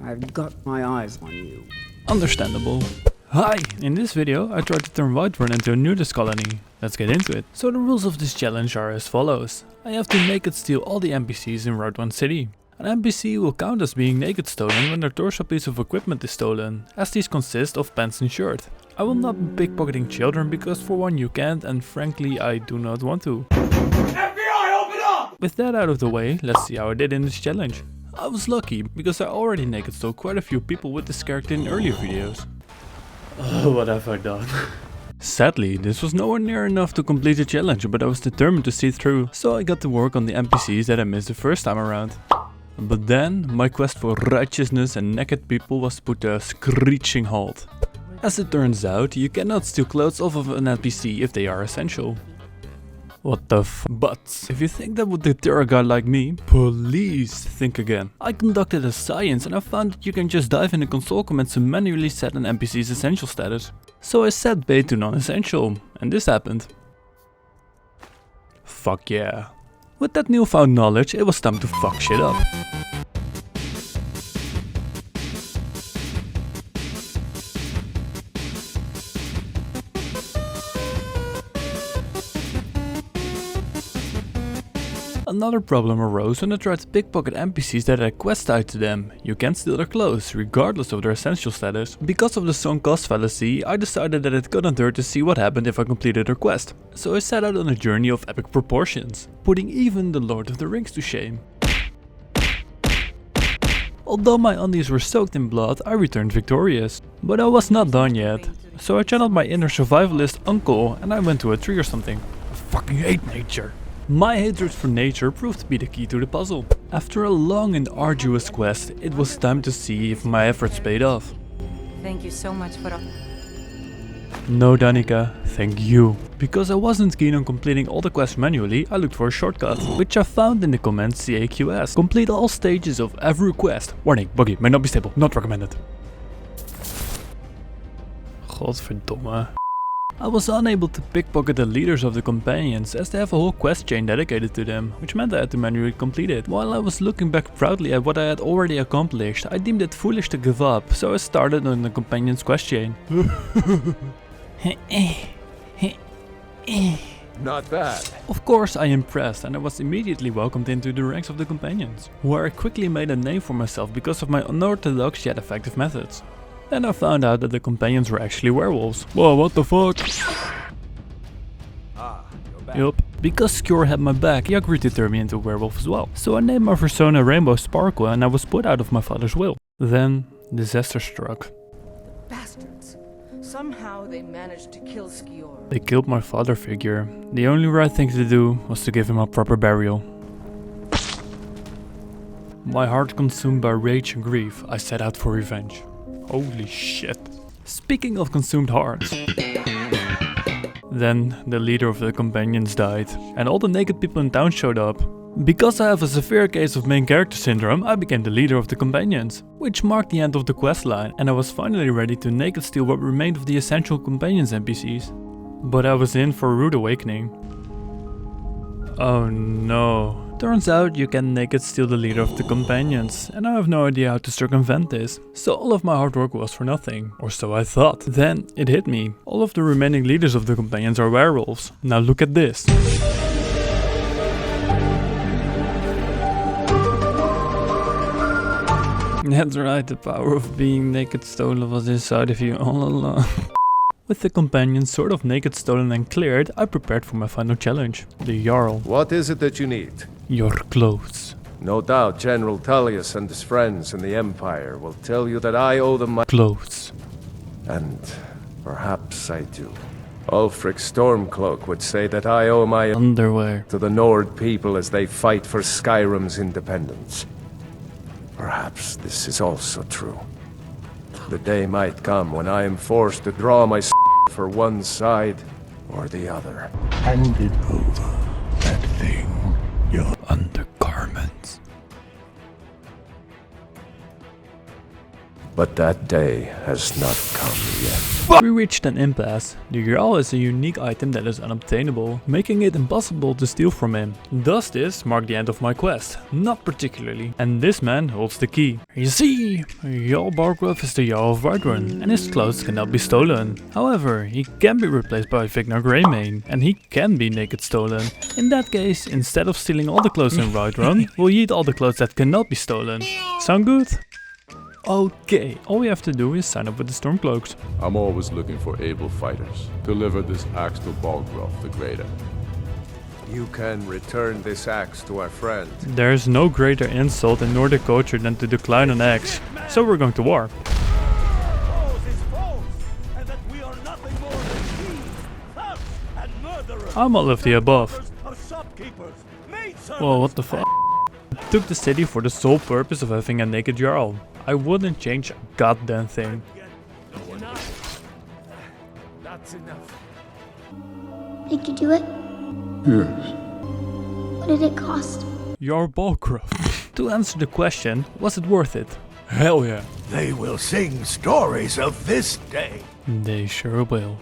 I've got my eyes on you. Understandable. Hi! In this video I tried to turn Whiterun into a nudist colony. Let's get into it. So the rules of this challenge are as follows. I have to naked steal all the NPCs in Return City. An NPC will count as being naked stolen when their torso piece of equipment is stolen, as these consist of pants and shirt. I will not be pickpocketing children because for one you can't, and frankly I do not want to. FBI, open up! With that out of the way, let's see how I did in this challenge. I was lucky because I already naked stole quite a few people with this character in earlier videos. What have I done? Sadly, this was nowhere near enough to complete the challenge, but I was determined to see it through, so I got to work on the NPCs that I missed the first time around. But then, my quest for righteousness and naked people was put to a screeching halt. As it turns out, you cannot steal clothes off of an NPC if they are essential. What the f? But if you think that would deter a guy like me, please think again. I conducted a science and I found that you can just dive in the console commands to manually set an NPC's essential status. So I set bait to non-essential, and this happened. Fuck yeah. With that newfound knowledge, it was time to fuck shit up. Another problem arose when I tried to pickpocket NPCs that had a quest tied to them. You can't steal their clothes, regardless of their essential status. Because of the sunk cost fallacy, I decided that it couldn't hurt to see what happened if I completed their quest. So I set out on a journey of epic proportions, putting even the Lord of the Rings to shame. Although my undies were soaked in blood, I returned victorious. But I was not done yet. So I channeled my inner survivalist uncle and I went to a tree or something. I fucking hate nature. My hatred for nature proved to be the key to the puzzle. After a long and arduous quest, it was time to see if my efforts paid off. Thank you so much for... No, Danica, thank you. Because I wasn't keen on completing all the quests manually, I looked for a shortcut, which I found in the command CAQS. Complete all stages of every quest. Warning, buggy, may not be stable, not recommended. Godverdomme. I was unable to pickpocket the leaders of the companions, as they have a whole quest chain dedicated to them, which meant I had to manually complete it. While I was looking back proudly at what I had already accomplished, I deemed it foolish to give up, so I started on the companions quest chain. Not bad. Of course I impressed, and I was immediately welcomed into the ranks of the companions, where I quickly made a name for myself because of my unorthodox yet effective methods. Then I found out that the companions were actually werewolves. Whoa, what the fuck? Yup. Because Skjor had my back, he agreed to turn me into a werewolf as well. So I named my persona Rainbow Sparkle and I was put out of my father's will. Then, disaster struck. Bastards. Somehow they managed to kill Skjor. They killed my father figure. The only right thing to do was to give him a proper burial. My heart consumed by rage and grief, I set out for revenge. Holy shit. Speaking of consumed hearts. Then the leader of the companions died and all the naked people in town showed up. Because I have a severe case of main character syndrome, I became the leader of the companions, which marked the end of the questline, and I was finally ready to naked steal what remained of the essential companions NPCs. But I was in for a rude awakening. Oh no. Turns out you can naked steal the leader of the companions, and I have no idea how to circumvent this. So all of my hard work was for nothing, or so I thought. Then it hit me. All of the remaining leaders of the companions are werewolves. Now look at this. That's right, the power of being naked stolen was inside of you all along. With the companions sort of naked stolen and cleared, I prepared for my final challenge, the Jarl. What is it that you need? Your clothes. No doubt General Tullius and his friends in the Empire will tell you that I owe them my Clothes. And perhaps I do. Ulfric Stormcloak would say that I owe my Underwear. to the Nord people as they fight for Skyrim's independence. Perhaps this is also true. The day might come when I am forced to draw my for one side or the other. Hand it over, that thing. Your Undergarments. But that day has not come yet. We reached an impasse. The Jarl is a unique item that is unobtainable, making it impossible to steal from him. Does this mark the end of my quest? Not particularly. And this man holds the key. You see, Jarl Balgruuf is the Jarl of Whiterun, and his clothes cannot be stolen. However, he can be replaced by Vignar Greymane, and he can be naked stolen. In that case, instead of stealing all the clothes in Whiterun, we'll eat all the clothes that cannot be stolen. Sound good? Okay, all we have to do is sign up with the Stormcloaks. I'm always looking for able fighters. Deliver this axe to Balgruuf the Greater. You can return this axe to our friend. There is no greater insult in Nordic culture than to decline an axe, so we're going to war. I'm all of the above. Whoa, what the fuck? I took the city for the sole purpose of having a naked Jarl. I wouldn't change a goddamn thing. That's enough. Did you do it? Yes. What did it cost? Jarl Balgruuf. To answer the question, was it worth it? Hell yeah. They will sing stories of this day. They sure will.